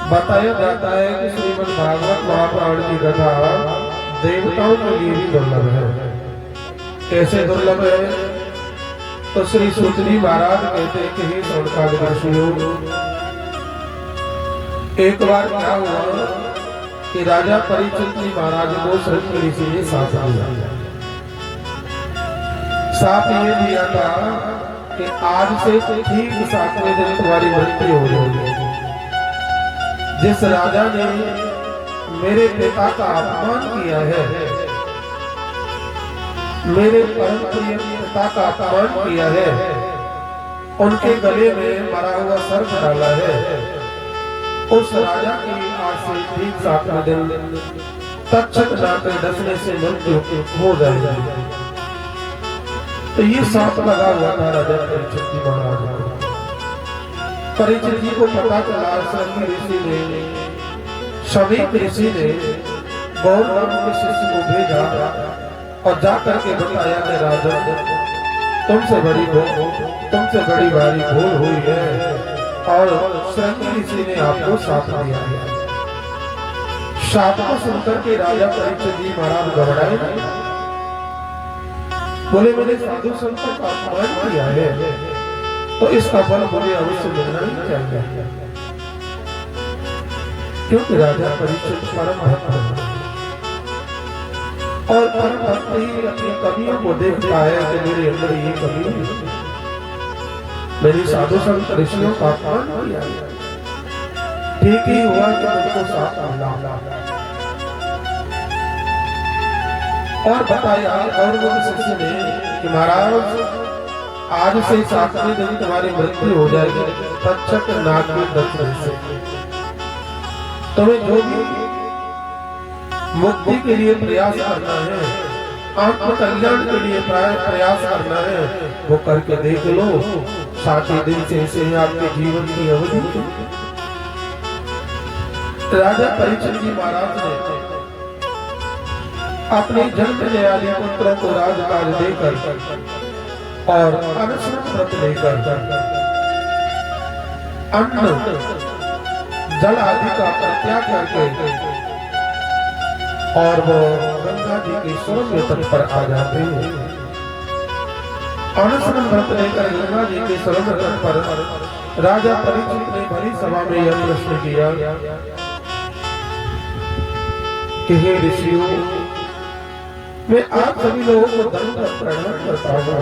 बताया जाता है कि श्रीमद् भागवत महापुराण की कथा देवताओं के लिए भी दुर्लभ है। कैसे दुर्लभ है? तो श्री सूत जी महाराज कहते हैं कि हे सौनकादिक ऋषियों, एक बार क्या हुआ कि राजा परीक्षित जी महाराज को श्रृंग ऋषि ने साथ दिया। साथ ये दिया था कि आज से ठीक 7वें दिन तुम्हारी मृत्यु हो जाएगी। जिस राजा ने मेरे पिता का अपमान किया है, मेरे परम प्रिय पिता का अपमान किया है, उनके गले में मरा हुआ सर्प डाला है, उस राजा की आज से ठीक 7वें दिन तक्षक नाग डसने से मृत्यु हो जाएगी। तो ये सांप लगा हुआ था राजा परीक्षित जी महाराज को। परीक्षित जी को पता चला, श्रृंग ऋषि ने, शमीक ऋषि ने गौर नाम के शिष्य को भेजा और जाकर के बताया कि राजा तुमसे बड़ी भारी भूल हुई है और श्रृंग ऋषि ने आपको शाप दिया है। शाप को सुनकर के राजा परीक्षित जी महाराज घबराए, बोले मैंने साधु संतों का अपमान किया है तो इसका फल मुझे अवश्य मिलना ही चाहिए, क्योंकि राजा परीक्षित परम भक्त है और परम भक्त ही अपनी कमियों को देखता है कि मेरे अंदर ये कमी है, मेरी साधु संत ऋषियों का अपमान किया है। ठीक ही हुआ कि मुझको साथ मिला और बताया और वो शिष्य ने कि महाराज आज से 7वें दिन तुम्हारी मृत्यु हो जाएगी तक्षक नाग के डसने से। तुम्हें जो भी मुक्ति के लिए प्रयास करना है, आत्म कल्याण के लिए प्रयास करना है, वो करके देख लो। 7वें दिन से आपके जीवन की अवधि। राजा परीक्षित जी महाराज ने अपने जन्म लेने वाले पुत्रों को राजकाज देकर और अनशन व्रत लेकर अन्न जल आदि का परित्याग करके और वो गंगा जी के सुरम्य तट पर आ जाते हैं। अनशन व्रत लेकर गंगा जी के सुरम्य तट पर राजा परीक्षित ने बड़ी सभा में यह प्रश्न किया कि हे ऋषियों, मैं आप सभी लोगों को दंडवत प्रणाम करता हूँ।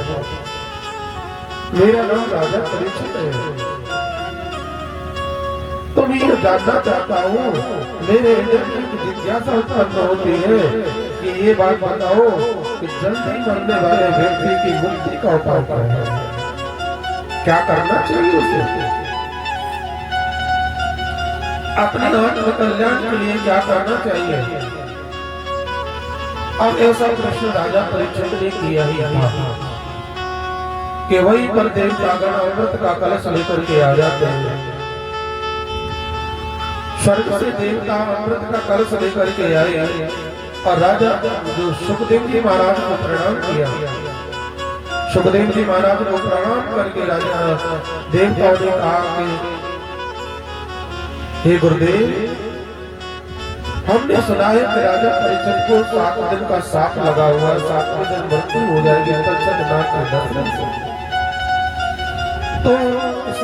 मेरा नाम राजा परीक्षित है। तो मैं ये जानना चाहता हूँ, मेरे अंदर एक जिज्ञासा उत्पन्न होती है कि ये बात बताओ कि जल्दी मरने वाले व्यक्ति की मुक्ति का उपाय क्या है? क्या करना चाहिए उसे? अपने आत्म कल्याण के लिए क्या करना चाहिए? अब ऐसा प्रश्न राजा परीक्षित ने किया ही था कि वही पर देवतागण अमृत का कलश लेकर के आ जाते हैं। स्वर्ग से देवता अमृत का कलश लेकर के आए और राजा जो सुखदेव जी महाराज को प्रणाम किया। सुखदेव जी महाराज को प्रणाम करके राजा देवताओं ने कहा कि हे गुरुदेव, हमने सुना है कि राजा परीक्षित को 7 दिन का शाप लगा हुआ है, 7वें दिन मृत्यु हो जाएगी तक्षक नाग के डसने से। तो इस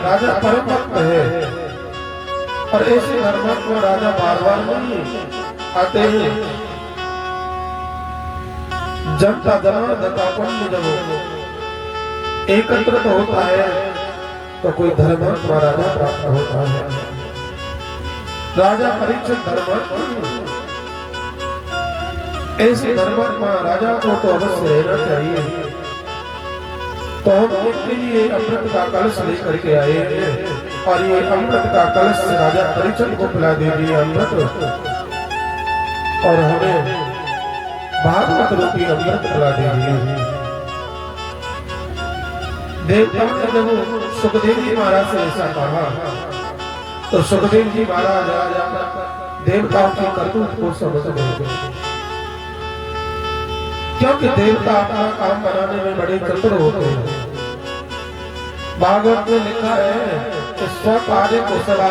राजा परम भक्त है और ऐसे धर्मक को राजा बार बार नहीं आते हैं। जनता जनार्दन जब एकत्रित होता है तो कोई धर्मात्मा राजा प्राप्त होता है। राजा परीक्षित धर्मात्मा, ऐसे धर्मात्मा राजा को तो अवश्य रहना चाहिए। तो हम उनके लिए अमृत का कलश लेकर के आए हैं और ये अमृत का कलश राजा परीक्षित को पिला दीजिए अमृत, और हमें भागवत रूपी अमृत पिला दीजिए। देवताओं ने जब सुखदेव जी महाराज से ऐसा कहा तो सुखदेव जी महाराज देवताओं की करतूत को समझ गए, क्योंकि देवता अपना काम बनाने में बड़े चतुर होते हैं। भागवत में लिखा है कि स्व कार्य कुशला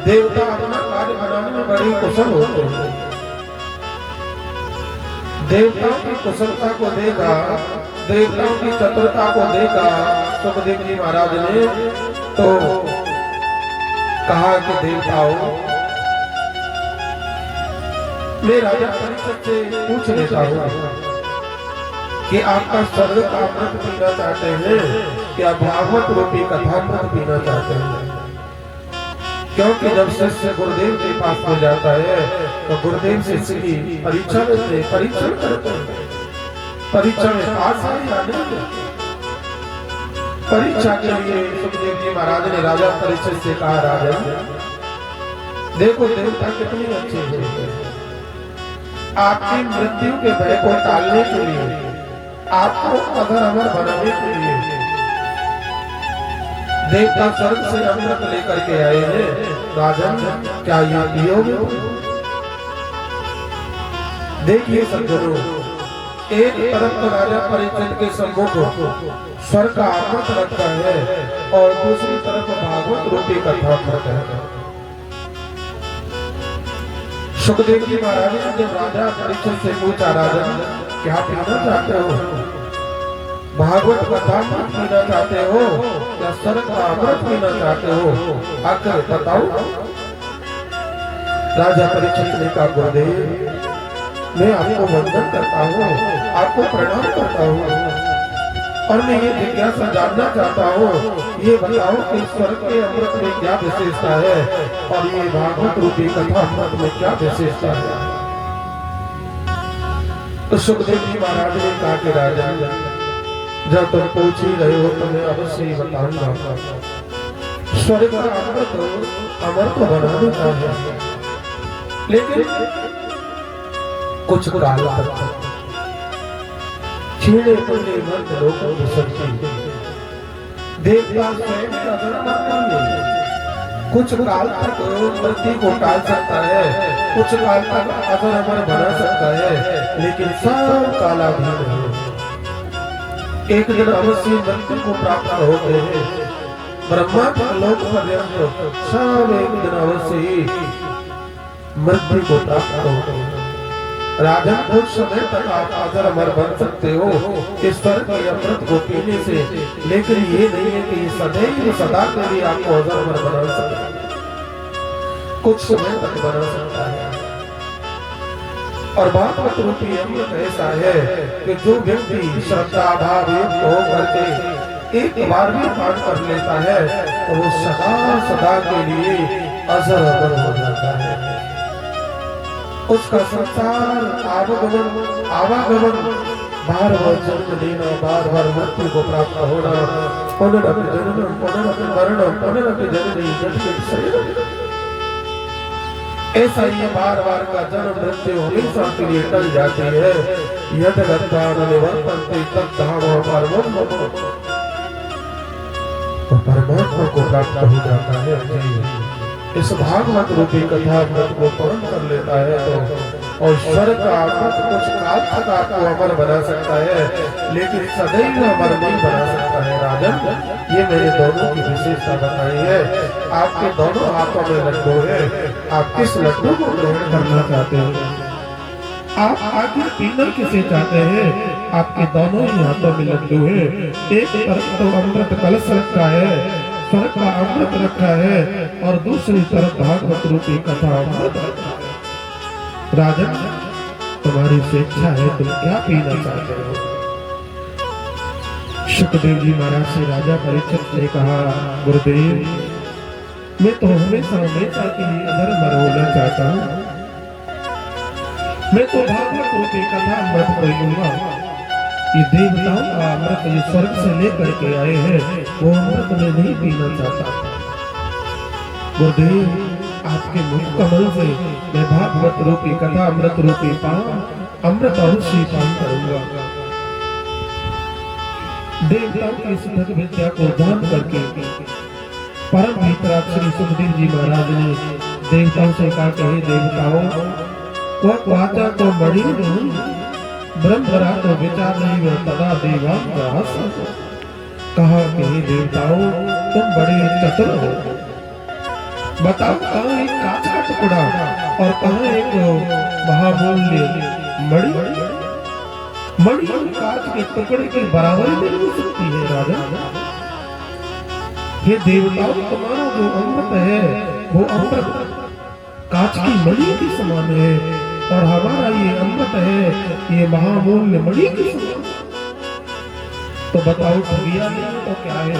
देवता अपना कार्य बनाने में बड़ी कुशल होते हैं। देवताओं की कुशलता को देखा, देवताओं की चतुरता को देखा सुखदेव जी महाराज ने तो कहा कि देवताओं, मैं राजा परीक्षित से पूछ लेता हूँ कि आपका स्वर्ग का अमृत पीना चाहते हैं क्या भागवत रूपी कथामृत पीना चाहते हैं? क्योंकि जब शिष्य गुरुदेव के पास में जाता है तो गुरुदेव शिष्य की परीक्षा लेते, परीक्षण करते हैं, परीक्षा में पास है या नहीं। परीक्षा के लिए सुखदेव जी महाराज ने राजा परीक्षित से कहा, राजा देखो देवता कितनी अच्छी है, आपकी मृत्यु के भय को टालने के लिए, आपको अगर अमर बनाने के लिए देवता स्वर्ग से अमृत लेकर के आए हैं। राजन क्या ये पियोगे? देखिए सज्जनों, एक तरफ तो राजा परीक्षित के सम्मुख स्वर्ग का अमृत रखा है और दूसरी तरफ भागवत रूपी कथामृत है। सुखदेव जी महाराज ने जब राजा परीक्षित से पूछा, राजन क्या पीना चाहते हो? भागवत कथामृत पीना चाहते हो या स्वर्ग का अमृत पीना चाहते हो? आकर बताओ। राजा परीक्षित ने कहा, गुरुदेव मैं आपको वंदन करता हूँ, आपको प्रणाम करता हूँ और मैं ये जिज्ञासा जानना चाहता हूँ, ये बताओ कि स्वर्ग के अमृत में क्या विशेषता है और ये भागवत रूपी कथामृत में क्या विशेषता है? तो सुखदेव जी महाराज ने कहा कि राजा जब तुम पूछ ही रहे हो तो मैं अवश्य ही बताऊंगा। स्वर्ग का अमृत अमर को बना देता है, लेकिन कुछ काल तक छीने पुण्य मर्द लोगों को सच्ची देवता स्वयं का धर्म नहीं, कुछ काल तक मृत्यु को टाल सकता है, कुछ काल तक अगर अमर बना सकता है, लेकिन सब कालाधीन है। एक दिन अवश्य मृत्यु को प्राप्त होते हैं। ब्रह्मा का लोक पर्यंत सब एक दिन अवश्य ही मृत्यु को प्राप्त होते हैं। राजा कुछ समय तक आप अगर अमर बन सकते हो इस स्वर्ग के अमृत को पीने से, लेकिन ये नहीं है कि सदैव सदा के लिए आपको अगर अमर बना सकता है, कुछ समय तक बना सकता है। और भागवत रूपी अमृत ऐसा है कि जो व्यक्ति श्रद्धा भाव युक्त होकर के एक बार भी पान कर लेता है तो वो सदा सदा के लिए अजर अमर हो जाता है। उसका संसार आवागमन बार बार जन्म लेना, बार बार मृत्यु को प्राप्त होना, पुनरपि जन्म पुनरपि मरणम पुनरपि जननी जन्म शरीरम, ऐसा ही बार बार का जन्म मृत्यु हमेशा के लिए टल जाती है। यद गत्वान निवर्तन्ते तत् धाम परमं तो परमात्मा को प्राप्त हो जाता है। इस भागवत रूपी कथा को पान कर लेता है तो और स्वर्ग का अमृत कुछ काल तक आपको अमर बना सकता है, लेकिन सदैव अमर नहीं बना सकता है। राजन ये मेरे दोनों की विशेषता बताई है। आपके दोनों हाथों में लड्डू है, आप किस लड्डू को ग्रहण करना चाहते हैं? आप आखिर पीना किसे चाहते हैं? आपके दोनों ही हाथों में लड्डू है। एक तरफ तो अमृत कलश रखा है, स्वर्ग का अमृत रखा है और दूसरी तरफ भागवत रूपी कथा अमृत रखा है। राजन तुम्हारी स्वेच्छा है, तुम क्या पीना चाहते हो? सुखदेव जी महाराज से राजा परीक्षित ने कहा, गुरुदेव मैं तो हमेशा हमेशा के लिए अधर्म होना चाहता हूँ, मैं तो भागवत रूपी कथा अमृत पीऊंगा। ये देवताओं का अमृत ये स्वर्ग से लेकर के आए हैं, वो अमृत में नहीं पीना चाहता। गुरुदेव आपके मुख कमल से मैं भागवत रूपी कथा अमृत रूपी पान अमृत अवश्य पान करूंगा। देवताओं की सुखद विद्या को जान करके परम हितराज श्री सुखदेव जी महाराज ने देवताओं से कहा कि हे देवताओं, वाचा तो बड़ी नहीं, ब्रह्मरा तो विचार नहीं वह तदा देवां कहा कि हे देवताओं तुम बड़े चतुर हो, बताओ कहाँ एक कांच का टुकड़ा और कहाँ एक महामूल्य मणि। मणि कांच के टुकड़े के बराबर नहीं हो सकती है राजा। ये देवताओं तुम्हारा जो अमृत है वो अमृत कांच की मणि के समान है और हमारा ये अमृत है ये महामूल्य मणि के समान। तो बताओ ठगिया नहीं तो क्या है।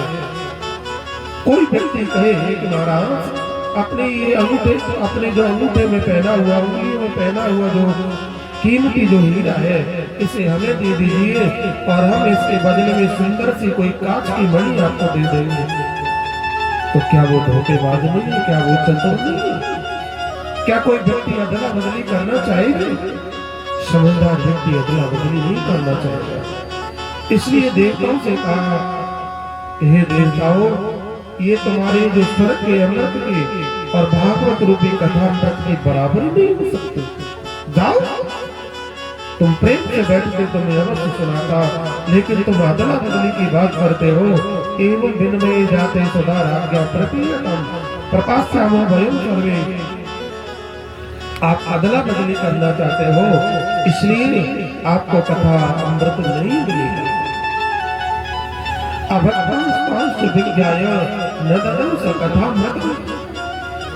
कोई व्यक्ति कहे कि महाराज अपने ये अंगूठे, अपने जो अंगूठे में पहना हुआ, उंगली में पहना हुआ जो कीमती जो हीरा है इसे हमें दे दीजिए और हम इसके बदले में सुंदर सी कोई कांच की मणि आपको दे देंगे। तो क्या वो धोखेबाज नहीं है? क्या वो चतुर नहीं है? क्या कोई व्यक्ति अदला बदली करना चाहेगा? समझदार व्यक्ति अदला बदली नहीं करना चाहेगा। इसलिए देवताओं से कहा, हे देवताओं, ये तुम्हारे जो स्वर्ग के अमृत की और भागवत रूपी कथा अमृत की बराबरी नहीं हो सकती। जाओ, तुम प्रेम से बैठते तो मैं अवश्य सुनाता, लेकिन तुम अदला बदली की बात करते हो। एवं दिन में जाते सदा राज्ञा प्रतियतम प्रकाश्यामो भयं सर्वे। आप अदला बदली करना चाहते हो, इसलिए आपको कथा अमृत नहीं मिलेगी।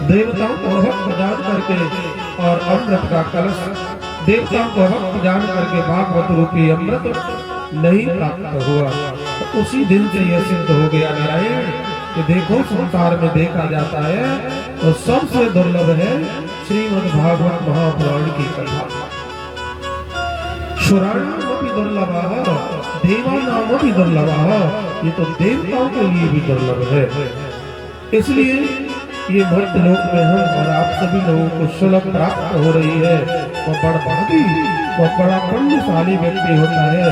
देवताओं को भक्त जान करके और अमृत का कलश, देवताओं को भक्त जान करके भागवत रूपी अमृत नहीं प्राप्त हुआ। तो उसी दिन से यह सिद्ध हो गया नारायण कि देखो संसार में देखा जाता है और सबसे दुर्लभ है श्रीमद् भागवत महापुराण की कथा। सुराणामपि दुर्लभः देवानामपि दुर्लभः। ये तो देवताओं के लिए भी दुर्लभ है। इसलिए ये मर्त्य लोक में हम और आप सभी लोगों को सुलभ प्राप्त हो रही है। वह बड़ा भागी, वह बड़ा पुण्यशाली व्यक्ति होता है।